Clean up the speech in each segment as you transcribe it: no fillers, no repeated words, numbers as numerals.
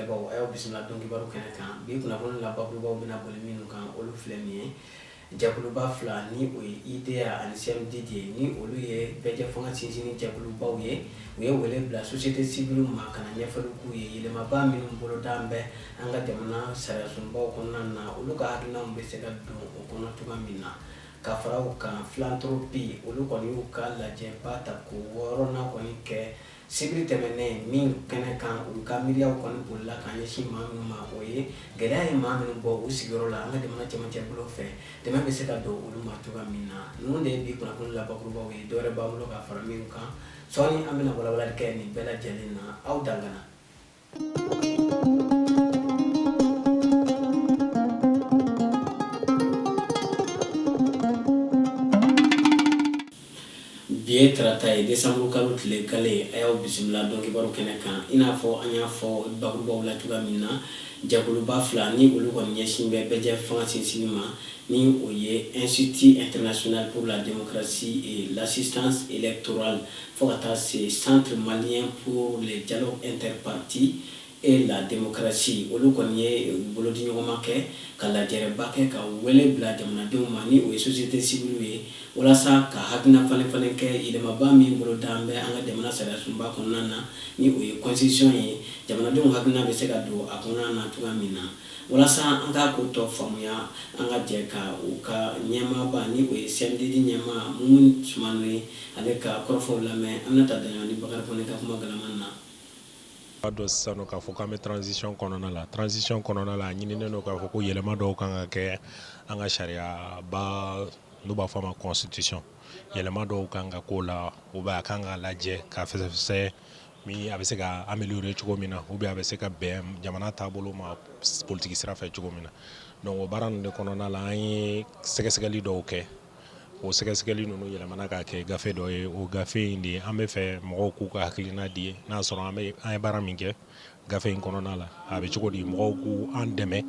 filɛbaw a y'aw bisimila dɔnkibaru kɛnɛ kan bi kunnafoni labakurubaw bɛna boli minnu kan olu filɛ nin ye jɛkuluba fila ni o ye IDEA ani CMDD ye ni olu ye bɛɛjɛ fanga sinsinni jɛkulubaw ye u ye wele bila société civile ma ka na ɲɛfɔli k'u ye yɛlɛmaba minnu boloda bɛ an ka jamana sariyasunbaw kɔnɔna na olu ka hakilinaw bɛ se ka don o kɔnɔ cogoya min na ka fara u kan philanthropie olu kɔni y'u ka lajɛba ta ko wɔɔrɔnan kɔni kɛ sibiri tɛmɛnen min kɛnɛ kan olu ka miiriyaw kɔni bolila ka ɲɛsin maa minnu ma o ye gɛlɛya ye maa minnu bɔ u sigiyɔrɔ la an ka jamana cɛmancɛ bolo fɛ dɛmɛ bɛ se ka don olu ma cogoya min na ninnu de ye bi kunnafoni labakurubaw ye dɔwɛrɛ b'an bolo ka fara min kan sɔɔni an bɛna walawalali kɛ nin bɛɛ lajɛlen na aw dangana. Bi ye tarata ye décembre kalo tile kale a y'aw bisimila dɔnkibaru kɛnɛ kan i n'a fɔ an y'a fɔ bakurubaw la cogoya min na jɛkuluba fila ni olu kɔni ɲɛsin bɛ bɛɛjɛ fanga sinsinni ma ni o ye Institut international pour la démocratie et l'assistance électorale fo ka taa se centre malien pour le dialogue interparti et la démocratie olu kɔni ye bolodiɲɔgɔnma kɛ ka lajɛrɛba kɛ ka wele bila jamanadenw ma ni o ye société civile ye walasa ka hakilina falen kɛ yɛlɛmaba min boloda bɛ an ka jamana sariyasunba kɔnɔna na ni o ye constitution ye jamanadenw hakilina bɛ se ka don a kɔnɔna na cogoya min na walasa an ka ko tɔ faamuya an ka jɛ ka u ka ɲɛmaaba ni o ye CNDD ɲɛmaa Mumu Sumano ye ale ka kɔrɔfɔw lamɛn an bɛna ta Daɲɔgɔni Bakari Kɔnɛ ka kuma galaman na. Dɔ sisan nɔ k'a fɔ k'an bɛ transition kɔnɔna la a ɲininen don k'a fɔ ko yɛlɛma dɔw kan ka kɛ an ka sariyaba n'u b'a fɔ a ma constitution yɛlɛma dɔw kan ka k'o la ou bien a kan ka lajɛ ka fɛsɛfɛsɛ min a bɛ se ka améliorer cogo min na ou bien a bɛ se ka bɛn jamana taabolo ma politique sira fɛ cogo min na donc o baara ninnu de kɔnɔna la an ye sɛgɛsɛgɛli dɔw kɛ o sɛgɛsɛgɛli ninnu yɛlɛmana k'a kɛ gafe dɔ ye o gafe in de an bɛ fɛ mɔgɔw k'u ka hakilina di n'a sɔrɔ an ye baara min kɛ gafe in kɔnɔna la a bɛ cogo di mɔgɔw k'u an dɛmɛ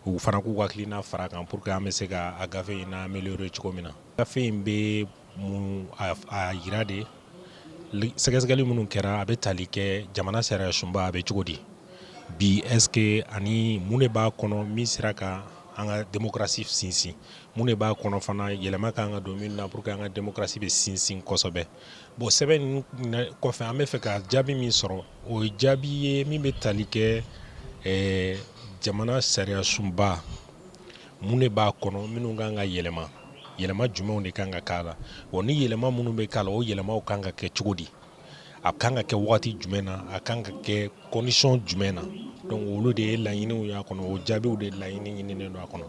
u fana k'u ka hakilina fara kan pour que an bɛ se ka a gafe in na améliorer cogo min na gafe in bɛ mun a yira de sɛgɛsɛgɛli minnu kɛra a bɛ tali kɛ jamana sariyasunba a bɛ cogo di bi est-ce que ani mun de b'a kɔnɔ min sera ka an ka démocratie sinsin mun de b'a kɔnɔ fana yɛlɛma kan ka don min na pour que an ka démocratie bɛ sinsin kosɛbɛ bon sɛbɛn ninnu kɔfɛ an bɛ fɛ ka jaabi min sɔrɔ o ye jaabi ye min bɛ tali kɛ jamana sariyasunba mun de b'a kɔnɔ minnu kan ka yɛlɛma jumɛnw de kan ka k'a la bon ni yɛlɛma minnu bɛ k'a la o yɛlɛmaw kan ka kɛ cogo di a kan ka kɛ wagati jumɛn na a kan ka kɛ condition jumɛn na donc olu de ye laɲiniw y'a kɔnɔ o jaabiw de laɲini ɲininen don a kɔnɔ.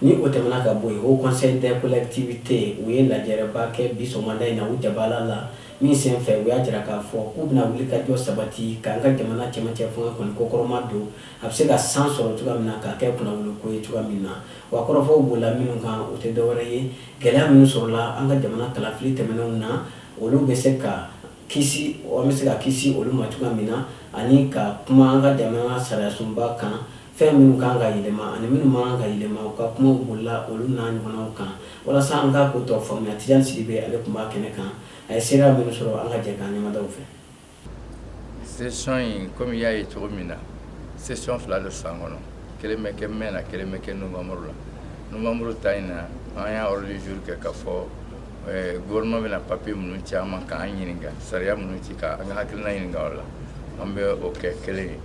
Ni o tɛmɛna ka bɔ yen o conseil des collectivités u ye lajɛrɛba kɛ bi sɔgɔmada in na u jabala la min sen fɛ u y'a jira k'a fɔ k'u bɛna wuli ka jɔ sabati k'an ka jamana cɛmancɛ fanga kɔni kokɔrɔma don a bɛ se ka san sɔrɔ cogoya min na k'a kɛ kunnawuliko ye cogoya min na wa kɔrɔfɔw b'o la minnu kan o tɛ dɔwɛrɛ ye gɛlɛya minnu sɔrɔla an ka jamana kalafili tɛmɛnenw na olu bɛ se ka kisi an bɛ se ka kisi olu ma cogoya min na ani ka kuma an ka jamana sariyasunba kan fɛn minnu kan ka yɛlɛma ani minnu man kan ka yɛlɛma u ka kumaw bolila olu n'a ɲɔgɔnnaw kan walasa an ka ko tɔ faamuya Tijani Sidibe ale tun b'a kɛnɛ kan a ye seereya minnu sɔrɔ an ka jɛ k'an ɲɛmadaw fɛ. Session in komi i y'a ye cogo min na session fila de san kɔnɔ kelen bɛ kɛ mai na kelen bɛ kɛ novembre la novembre ta in na an y'a ordre du jour kɛ ka fɔ gouvernement bɛna papier minnu caman k'an ɲininka sariya minnu ci ka an ka hakilina ɲininka o la an bɛ o kɛ kelen ye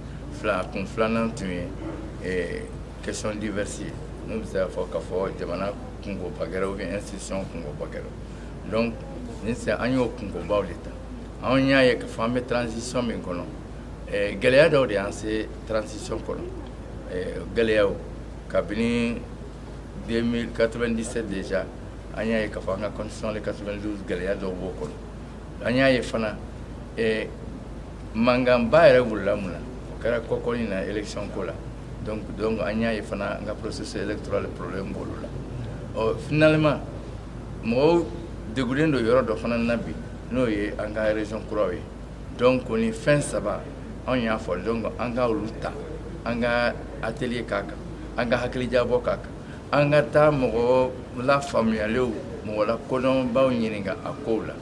kun filanan tun ye question diverse ye n'o bɛ se ka fɔ ka fɔ jamana kungoba kɛra ou bien institution kungoba kɛra donc nin se an y'o kungobaw de ta an y'a ye k'a fɔ an bɛ transition min kɔnɔ gɛlɛya dɔw de y'an se transition kɔnɔ gɛlɛyaw kabini 2097 déjà an y'a ye k'a fɔ an ka constitution de 92 gɛlɛya dɔw b'o kɔnɔ an y'a ye fana mankanba yɛrɛ wulila mun na o kɛra kɔkɔli na élection ko la donc an y'a ye fana an ka processus électoral problème b'olu la finalement mɔgɔw degunnen don yɔrɔ dɔ fana na bi n'o ye an ka région kuraw ye donc ni fɛn saba anw y'a fɔ donc an ka olu ta an ka atelier k'a kan an ka hakilijabɔ k'a kan an ka taa mɔgɔ lafaamuyalenw mɔgɔ lakodɔnbaw ɲininka a kow la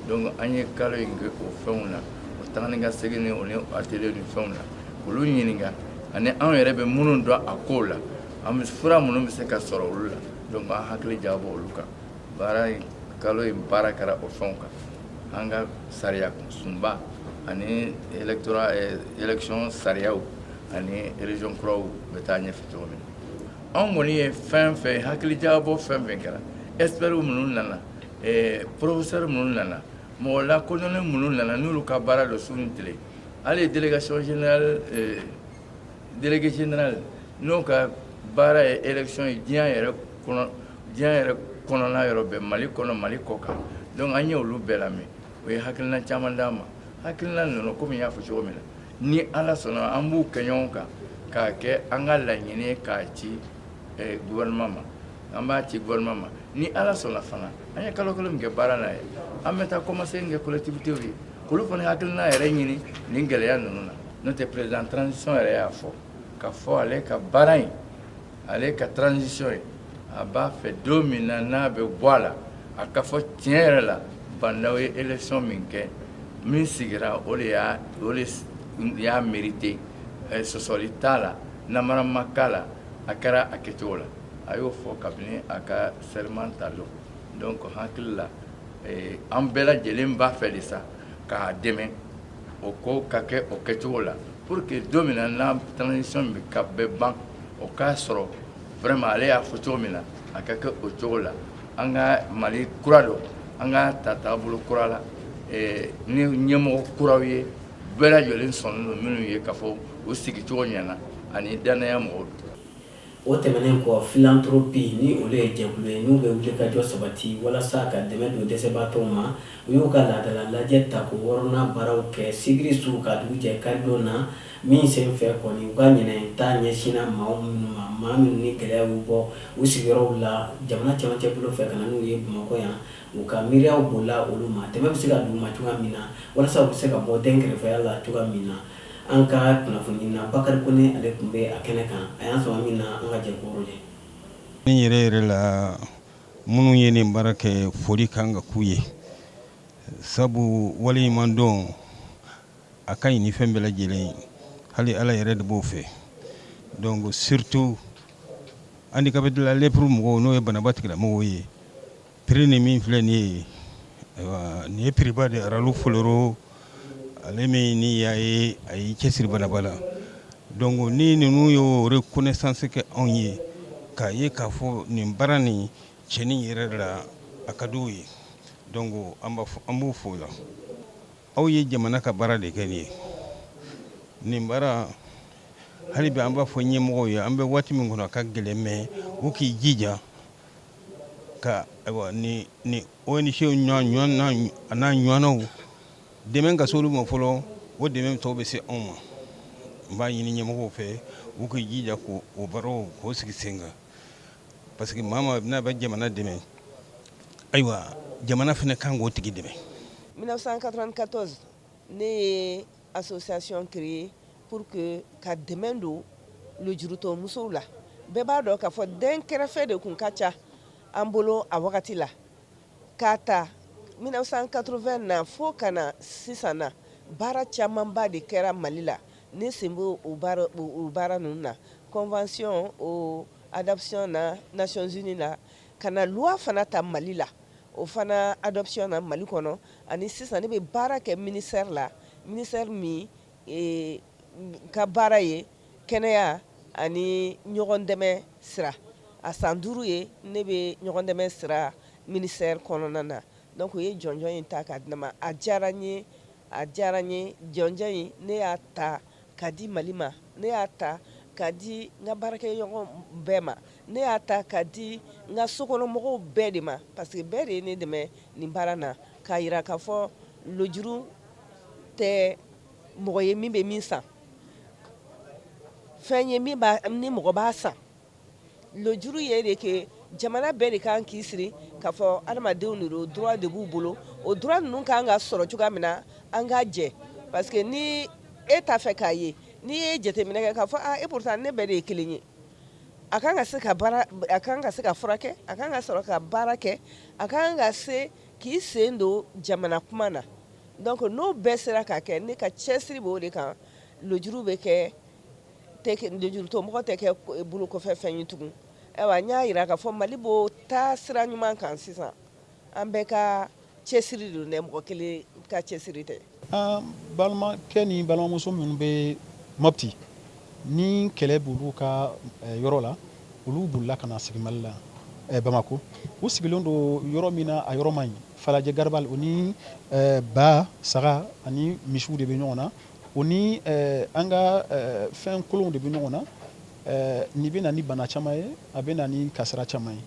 donc an ye kalo in kɛ o fɛnw na o tagani ka segin ni o ni atelier ni fɛnw na olu ɲininka ani an yɛrɛ bɛ minnu dɔn a kow la an bɛ fura minnu bɛ se ka sɔrɔ olu la donc an hakili jabɔ olu kan baara in kalo in baara kɛra o fɛnw kan an ka sariya sunba ani élection sariyaw ani région kuraw bɛ taa ɲɛfɛ cogo min na an kɔni ye fɛn fɛn hakili jabɔ fɛn fɛn kɛra experts minnu nana professeurs minnu nana mɔgɔ lakodɔnnen minnu nana n'olu ka baara dɔ su ni tile hali délégation générale délégué général n'o ka baara ye élection ye diɲɛ yɛrɛ kɔnɔna yɔrɔ bɛɛ Mali kɔnɔ Mali kɔ kan donc an ye olu bɛɛ lamɛn o ye hakilina caman d'an ma hakilina ninnu komi n y'a fɔ cogo min na ni Ala sɔnna an b'u kɛ ɲɔgɔn kan k'a kɛ an ka laɲini ye k'a ci gouvernement ma an b'a ci gouvernement ma ni Ala sɔnna fana an ye kalo kelen min kɛ baara n'a ye an bɛ taa commencer kɛ collectivités ye olu fana hakilina yɛrɛ ɲini nin gɛlɛya ninnu na n'o tɛ président transition yɛrɛ y'a fɔ ka fɔ ale ka baara in ale ka transition ye a b'a fɛ don min na n'a bɛ bɔ a la a ka fɔ tiɲɛ yɛrɛ la Bandaw ye élection min kɛ min sigira o de y'a mérité sɔsɔli t'a la namara ma k'a la a kɛra a kɛcogo la a y'o fɔ kabini a ka serment ta don donc hakili la an bɛɛ lajɛlen b'a fɛ de sa k'a dɛmɛ o ko ka kɛ o kɛcogo la pour que don min na n'a transition bɛ ban o k'a sɔrɔ vraiment ale y'a fɔ cogo min na a ka kɛ o cogo la an ka Mali kura dɔ an ka ta taabolo kura la ni ɲɛmɔgɔ kuraw ye bɛɛ lajɛlen sɔnnen don minnu ye k'a fɔ o sigicogo ɲɛna ani danaya mɔgɔw don. O tɛmɛnen kɔ philanthropie ni olu ye jɛkulu ye n'u bɛ wulikajɔ sabati walasa ka dɛmɛ don dɛsɛbaatɔw ma u y'u ka laadala lajɛ ta ko wɔɔrɔnan baaraw kɛ sigiri su ka dugu jɛ karidon na min senfɛ kɔni u ka ɲinɛ ta ɲɛsinna maa minnu ni gɛlɛya y'u bɔ u sigiyɔrɔw la jamana cɛmancɛ bolo fɛ ka na n'u ye Bamakɔ yan u ka miiriyaw bolila olu ma dɛmɛ bɛ se ka d'u ma cogoya min na walasa u bɛ se ka bɔ dɛnkɛrɛfɛya la cogoya min na an ka kunnafoni na Bakari Kone ale tun bɛ a kɛnɛ kan a y'an sɔrɔ min na an ka jɛkulu ye. Ni yɛrɛ la minnu ye nin baara kɛ foli kan ka k'u ye sabu waleɲuman dɔn a ka ɲi ni fɛn bɛɛ lajɛlen hali Ala yɛrɛ de b'o fɛ donc surtout handicapé de la lèpre mɔgɔw n'o ye banaba tigilamɔgɔw ye prix ni min filɛ nin ye ayiwa nin ye prix ba de Aralu Foloro ale min ni y'a ye a y'i cɛsiri banaba la donc ni ninnu y'o reconnaissance kɛ anw ye k'a ye k'a fɔ nin baara nin cɛnin yɛrɛ la a ka d'u ye donc an b'u fo la aw ye jamana ka baara de kɛ nin ye nin baara hali bi an b'a fɔ ɲɛmɔgɔw ye an bɛ waati min kɔnɔ a ka gɛlɛn mais u k'i jija ka ayiwa ni ONG n'a ɲɔgɔnnaw dɛmɛ ka se olu ma fɔlɔ o dɛmɛ tɔw bɛ se anw ma n b'a ɲini ɲɛmɔgɔw fɛ u k'i jija k'o baaraw k'o sigi sen kan parce que maa n'a bɛ jamana dɛmɛ ayiwa jamana fana kan k'o tigi dɛmɛ. 1994 ne ye association créée pour que ka dɛmɛ don lujurutɔ musow la bɛɛ b'a dɔn k'a fɔ den kɛrɛfɛ de kun ka ca an bolo a wagati la k'a ta 1980 na fo ka na sisan na baara camanba de kɛra Mali la ne sen b'o baara ninnu na convention o adoption na Nations Unies la ka na loi fana ta Mali la o fana adoption na Mali kɔnɔ ani sisan ne bɛ baara kɛ ministère la ministère min ka baara ye kɛnɛya ani ɲɔgɔn dɛmɛ sira a san 5 ye ne bɛ ɲɔgɔn dɛmɛ sira ministère kɔnɔna na donc o ye jɔnjɔn in ta k'a di ne ma a diyara n ye jɔnjɔn in ne y'a ta k'a di Mali ma ne y'a ta k'a di n ka baarakɛɲɔgɔn bɛɛ ma ne y'a ta k'a di n ka sokɔnɔmɔgɔw bɛɛ de ma parce que bɛɛ de ye ne dɛmɛ nin baara na k'a yira k'a fɔ lojuru tɛ mɔgɔ ye min bɛ min san fɛn ye min ni mɔgɔ b'a san lojuru ye de ke jamana bɛɛ de kan k'i siri k'a fɔ adamadenw de don droit de b'u bolo o droit ninnu kan ka sɔrɔ cogoya min na an ka jɛ parce que ni e t'a fɛ k'a ye n'i ye jateminɛ kɛ k'a fɔ e pourtant ne bɛɛ de ye kelen ye a kan ka se ka furakɛ a kan ka sɔrɔ ka baara kɛ a kan ka se k'i sen don jamana kuma na donc n'o bɛɛ sera ka kɛ ne ka cɛsiri b'o de kan lojuru bɛ kɛ juruto mɔgɔ tɛ kɛ bolo kɔfɛ fɛn ye tugun ayiwa n y'a yira k'a fɔ Mali b'o taa sira ɲuman kan sisan an bɛɛ ka cɛsiri don dɛ mɔgɔ kelen ka cɛsiri tɛ balimakɛ ni balimamuso minnu bɛ Mopti ni kɛlɛ b'olu ka yɔrɔ la olu bolila ka na sigi Mali la Bamako u sigilen don yɔrɔ min na a yɔrɔ man ɲi Falajɛ Garibali o ni ba saga ani misiw de bɛ ɲɔgɔn na o ni an ka fɛn kolonw de bɛ ɲɔgɔn na nin bɛ na ni bana caman ye a bɛ na ni kasara caman ye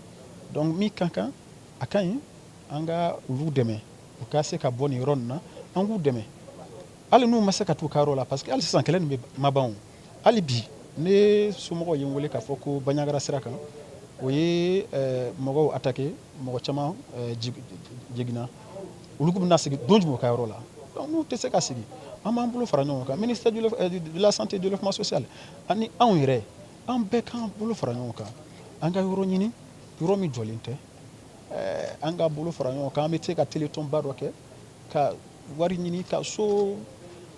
donc min ka kan a ka ɲi an ka olu dɛmɛ u ka se ka bɔ nin yɔrɔ nin na an k'u dɛmɛ hali n'u ma se ka t'u ka yɔrɔ la parce que hali sisan kɛlɛ nin bɛ ma ban o hali bi ne somɔgɔw ye n wele k'a fɔ ko Banɲagara sira kan o ye mɔgɔw attaqué mɔgɔ caman jiginna olu bɛna sigi don jumɛn u ka yɔrɔ la donc n'u tɛ se ka sigi an b'an bolo fara ɲɔgɔn kan ministère de la santé et du développement social ani anw yɛrɛ an bɛɛ k'an bolo fara ɲɔgɔn kan an ka yɔrɔ ɲini yɔrɔ min jɔlen tɛ an ka bolo fara ɲɔgɔn kan an bɛ se ka téléthon ba dɔ kɛ ka wari ɲini ka so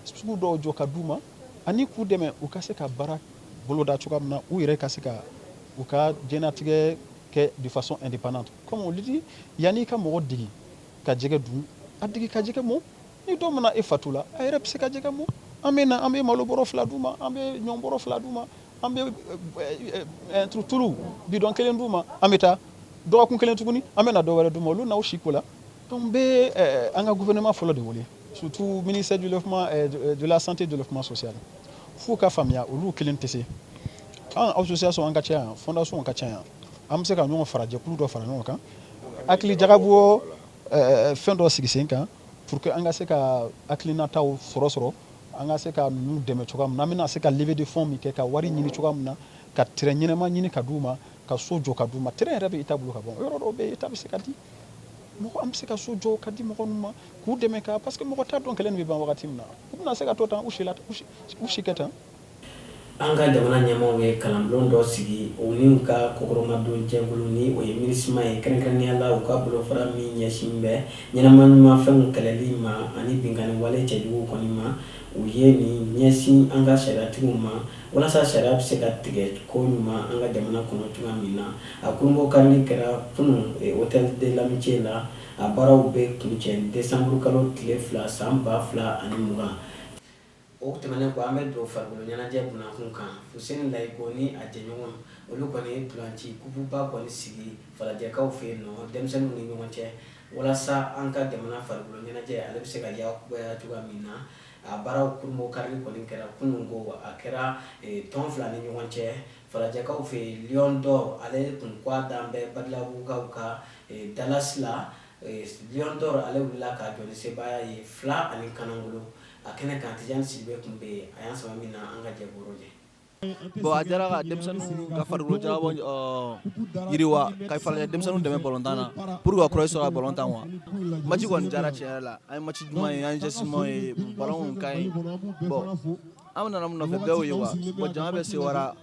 sugu dɔw jɔ ka d'u ma ani k'u dɛmɛ u ka se ka baara boloda cogoya min na u yɛrɛ ka se ka u ka diɲɛnatigɛ kɛ de façon indépendante comme on le dit yanni ka mɔgɔ digi ka jɛgɛ dun a digi ka jɛgɛ mɔ ni dɔ mana e fatu la a yɛrɛ bɛ se ka jɛgɛ mɔ an bɛ na an bɛ malo bɔrɔ 2 d'u ma an bɛ ɲɔ bɔrɔ 2 d'u ma an bɛ tulu bidɔn 1 d'u ma an bɛ taa dɔgɔkun 1 tuguni an bɛ na dɔ wɛrɛ d'u ma olu n'aw si ko la donc n bɛ an ka gouvernement fɔlɔ de wele surtout ministère du développement de la santé et du développement social f'u ka faamuya olu kelen tɛ se an association an ka ca yan fondation an ka ca yan an bɛ se ka ɲɔgɔn fara jɛkulu dɔ fara ɲɔgɔn kan hakili jagabɔ fɛn dɔ sigi sen kan pour que an ka se ka hakilinataw sɔrɔ an ka se ka ninnu dɛmɛ cogoya min na an bɛna se ka levée de fonds min kɛ ka wari ɲini cogoya min na ka terrain ɲɛnama ɲini ka d'u ma ka so jɔ ka d'u ma terrain yɛrɛ bɛ État bolo ka ban yɔrɔ dɔw bɛ État bɛ se ka di mɔgɔ an bɛ se ka so jɔ ka di mɔgɔ ninnu ma k'u dɛmɛ ka parce que mɔgɔ t'a dɔn kɛlɛ nin bɛ ban wagati min na u bɛna se ka to tan u si kɛ tan an ka jamana ɲɛmaaw ye kalanbulon dɔ sigi o ni ka kokoromadon jɛkulu ni o ye minisima ye kɛrɛnkɛrɛnnenya la u ka bolofara min ɲɛsin bɛ ɲɛnamanimafɛnw kɛlɛli ma ani binkani wale cɛjugu kɔni ma u ye nin ɲɛsin an ka sariyatigiw ma walasa sariya bɛ se ka tigɛ ko ɲuman an ka jamana kɔnɔ cogoya min na a kurunbɔ karili kɛra kunun hôtel de l'amitié la a baaraw bɛ kuncɛ décembre kalo tile 2 san 2020 o tɛmɛnen kɔ an bɛ don farikolo ɲɛnajɛ bunakun kan Fuseni Layiko ni a jɛɲɔgɔn olu kɔni ye ntolanci kububa kɔni sigi falajɛkaw fɛ yen nɔ denmisɛnninw ni ɲɔgɔn cɛ walasa an ka jamana farikolo ɲɛnajɛ ale bɛ se ka yakubaya cogoya min na a baaraw kurunbɔ karili kɔni kɛra kunun ko a kɛra tɔn 2 ni ɲɔgɔn cɛ falajɛkaw fɛ yen Lion d'Or ale kun k'a dan bɛ badilabugukaw ka Dallas la Lion d'Or ale wulila ka jɔ ni sebaaya ye 2 ani Kanangolo a kɛnɛ kan Tijani Sidibe kun bɛ yen a y'an sama min na an ka jɛ baro jɛ. Bon a diyara ka denmisɛnninw ka farikolo ɲɛnabɔ yiriwa ka denmisɛnninw dɛmɛ balontan na pour que ka kuraye sɔrɔ balontan wa match kɔni diyara tiɲɛ yɛrɛ la an ye match ɲuman ye an ye ɲɛsinmanw ye ballon ka ɲi bon an nana mun nɔfɛ bɛɛ y'o ye wa bon jama bɛ Sewara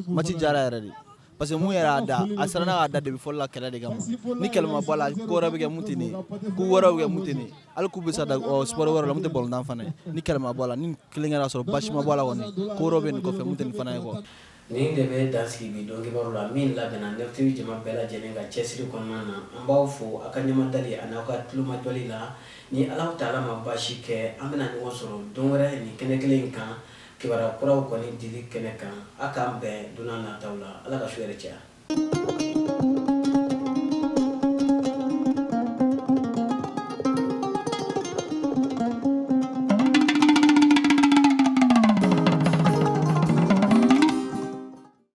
match diyara yɛrɛ de parce que mun yɛrɛ y'a da a siranna k'a da depuis fɔlɔ la kɛlɛ de kama ni kɛlɛ ma bɔ a la ko wɛrɛ bɛ kɛ mun tɛ nin ye ko wɛrɛw bɛ kɛ mun tɛ nin ye hali k'u bɛ se ka da sport wɛrɛ la mun tɛ balontan fana ye ni kɛlɛ ma bɔ a la ni kelen kɛra sɔrɔ basi ma bɔ a la kɔni ko wɛrɛw bɛ nin kɔfɛ mun tɛ nin fana ye quoi. Nin de bɛ dansigi bi dɔn kibaru la min labɛnna Neftivi jama bɛɛ lajɛlen ka cɛsiri kɔnɔna na an b'aw fo a ka ɲɛmadali a n'aw ka tulomajɔli la ni Alahu Taala ma basi kɛ an bɛna ɲɔgɔn sɔrɔ don wɛrɛ nin kɛnɛ kelen in kan kibaruya kuraw kɔni dili kɛnɛ kan a k'an bɛn don n'a nataw la Ala ka su hɛrɛ caya.